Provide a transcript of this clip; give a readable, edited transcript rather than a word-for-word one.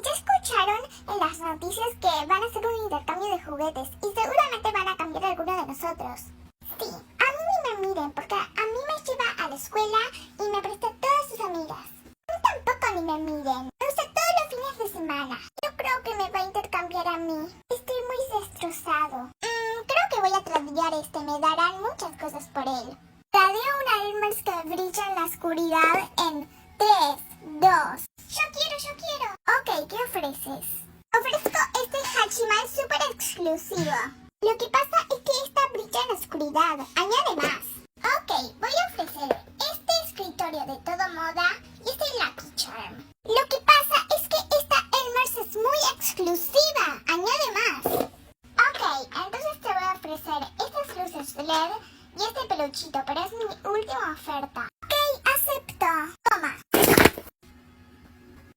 ya escucharon en las noticias que van a hacer un intercambio de juguetes y seguramente van a cambiar alguno de nosotros. Sí, a mí ni me miren porque a mí me lleva a la escuela y me presta todas sus amigas. A mí tampoco ni me miren. Me usa todos los fines de semana. Yo creo que me va a intercambiar a mí. Estoy muy destrozado. Creo que voy a tradear me darán muchas cosas por él. Tradeo un Elmer's que brilla en la oscuridad en 3, 2. Yo quiero. Ok, ¿qué ofreces? Ofrezco este Hachiman super exclusivo. Lo que pasa es que esta brilla en la oscuridad. Añade más. Ok, voy a ofrecer este escritorio de todo moda y este Lucky Charm. Lo que pasa es que esta Elmer's es muy exclusiva. Añade más. Ok, entonces te voy a ofrecer estas luces LED y este peluchito, pero es mi última oferta.